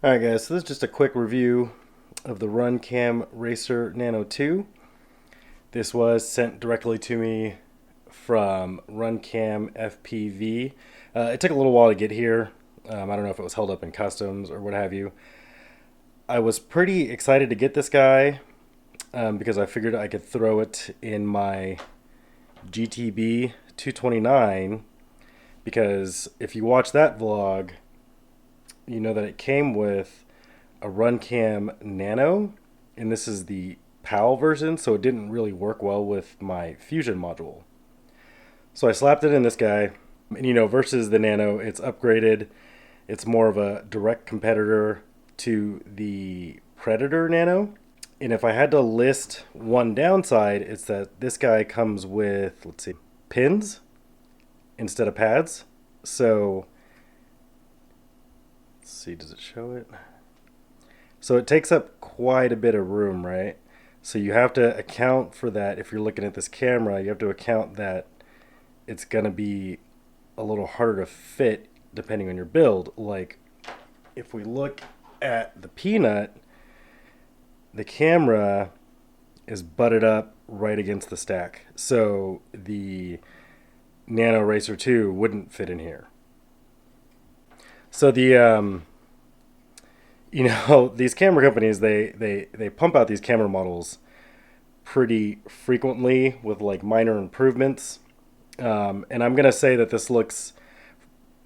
Alright guys, so this is just a quick review of the Runcam Racer Nano 2. This was sent directly to me from Runcam FPV. It took a little while to get here. I don't know if it was held up in customs or what have you. I was pretty excited to get this guy because I figured I could throw it in my GTB 229 because if you watch that vlog, you know that it came with a Runcam Nano, and this is the PAL version, so it didn't really work well with my Fusion module. So I slapped it in this guy, and versus the Nano, it's upgraded. It's more of a direct competitor to the Predator Nano. And if I had to list one downside, it's that this guy comes with, let's see, pins instead of pads. So, let's see, does it show it? So it takes up quite a bit of room, right? So you have to account for that. If you're looking at this camera, you have to account that it's going to be a little harder to fit depending on your build. Like if we look at the Peanut, the camera is butted up right against the stack. So the Nano Racer 2 wouldn't fit in here. So these camera companies, they pump out these camera models pretty frequently with like minor improvements. And I'm gonna say that this looks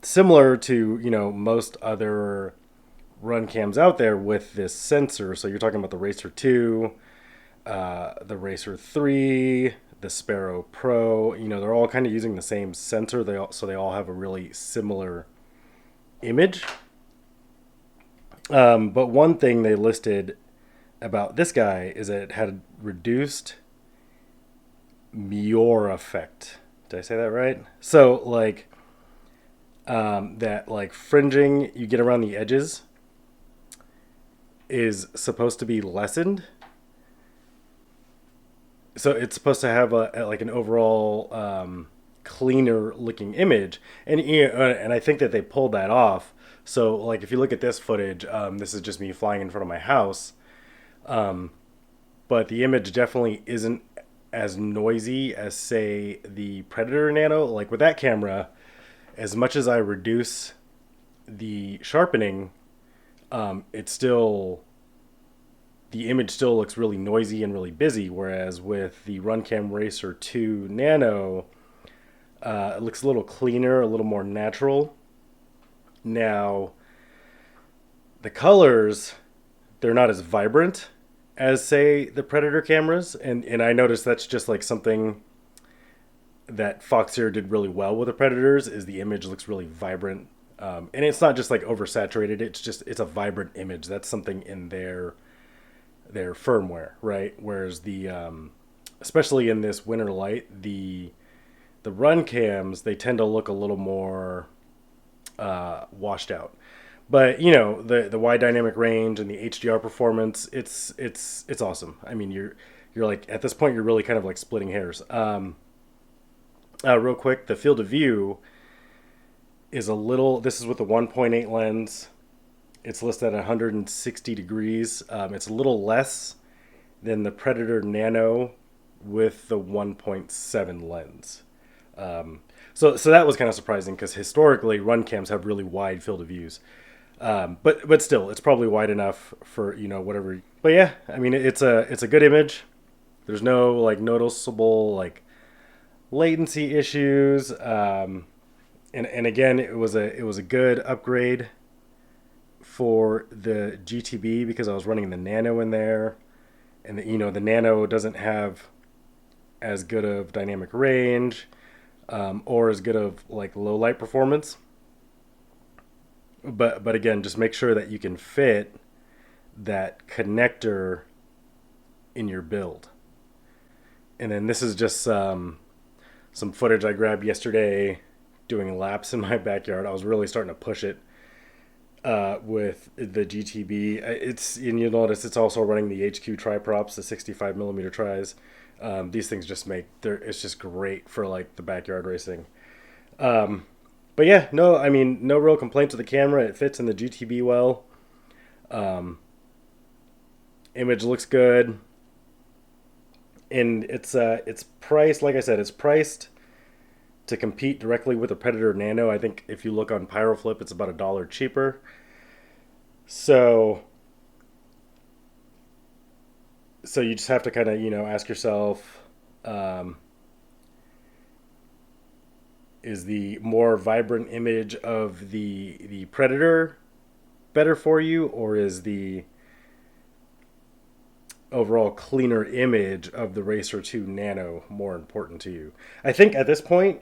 similar to most other run cams out there with this sensor. So you're talking about the Racer 2, the Racer 3, the Sparrow Pro. They're all kind of using the same sensor. They all have a really similar image. But one thing they listed about this guy is that it had reduced Mior effect. Did I say that right? So that like fringing you get around the edges is supposed to be lessened. So it's supposed to have like an overall cleaner looking image, and I think that they pulled that off. So like if you look at this footage, this is just me flying in front of my house, but the image definitely isn't as noisy as say the Predator Nano. Like with that camera, as much as I reduce the sharpening, it's still the image still looks really noisy and really busy. Whereas with the Runcam Racer 2 Nano, it looks a little cleaner, a little more natural. Now, the colors, they're not as vibrant as say the Predator cameras, and I noticed that's just like something that Foxeer did really well with the Predators is the image looks really vibrant, and it's not just like oversaturated. It's a vibrant image. That's something in their firmware, right? Whereas the especially in this winter light, the run cams, they tend to look a little more washed out. But the wide dynamic range and the HDR performance, it's awesome. I mean, you're like at this point you're really kind of like splitting hairs. Real quick, the field of view is a little. This is with the 1.8 lens. It's listed at 160 degrees. It's a little less than the Predator Nano with the 1.7 lens. So that was kind of surprising because historically run cams have really wide field of views. But still, it's probably wide enough for whatever. But yeah, I mean it's a good image. There's no like noticeable like latency issues. And again, it was a good upgrade for the GTB because I was running the Nano in there, and the Nano doesn't have as good of dynamic range, or as good of like low light performance. But again, just make sure that you can fit that connector in your build. And then this is just some footage I grabbed yesterday doing laps in my backyard. I was really starting to push it with the GTB. And you'll notice it's also running the HQ tri-props, the 65 millimeter tris. These things just it's just great for like the backyard racing. But yeah, no, I mean, no real complaints with the camera. It fits in the GTB well. Image looks good, and it's priced, like I said, it's priced to compete directly with the Predator Nano. I think if you look on Pyroflip, it's about $1 cheaper. So you just have to kind of ask yourself, um, is the more vibrant image of the Predator better for you, or is the overall cleaner image of the Racer 2 Nano more important to you? I think at this point,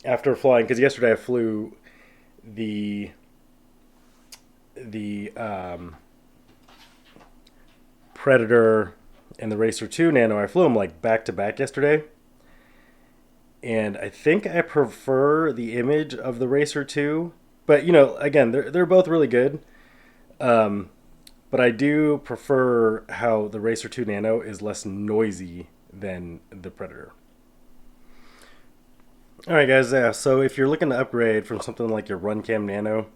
after flying, because yesterday I flew the the Predator and the Racer 2 Nano. I flew them like back to back yesterday, and I think I prefer the image of the Racer 2. But again, they're both really good. Um, but I do prefer how the Racer 2 Nano is less noisy than the Predator. All right, guys. Yeah. So if you're looking to upgrade from something like your Runcam Nano,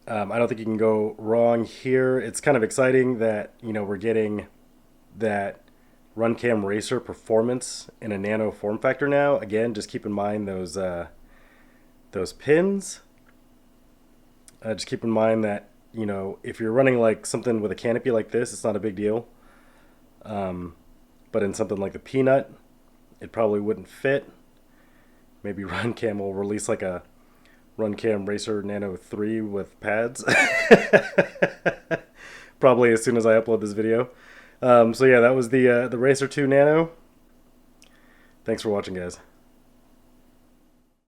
I don't think you can go wrong here. It's kind of exciting that we're getting that Runcam Racer performance in a Nano form factor now. Again, just keep in mind those pins. Just keep in mind that if you're running like something with a canopy like this, it's not a big deal. But in something like the Peanut, it probably wouldn't fit. Maybe Runcam will release like a Runcam Racer Nano 3 with pads. Probably as soon as I upload this video. So yeah, that was the Racer 2 Nano. Thanks for watching, guys.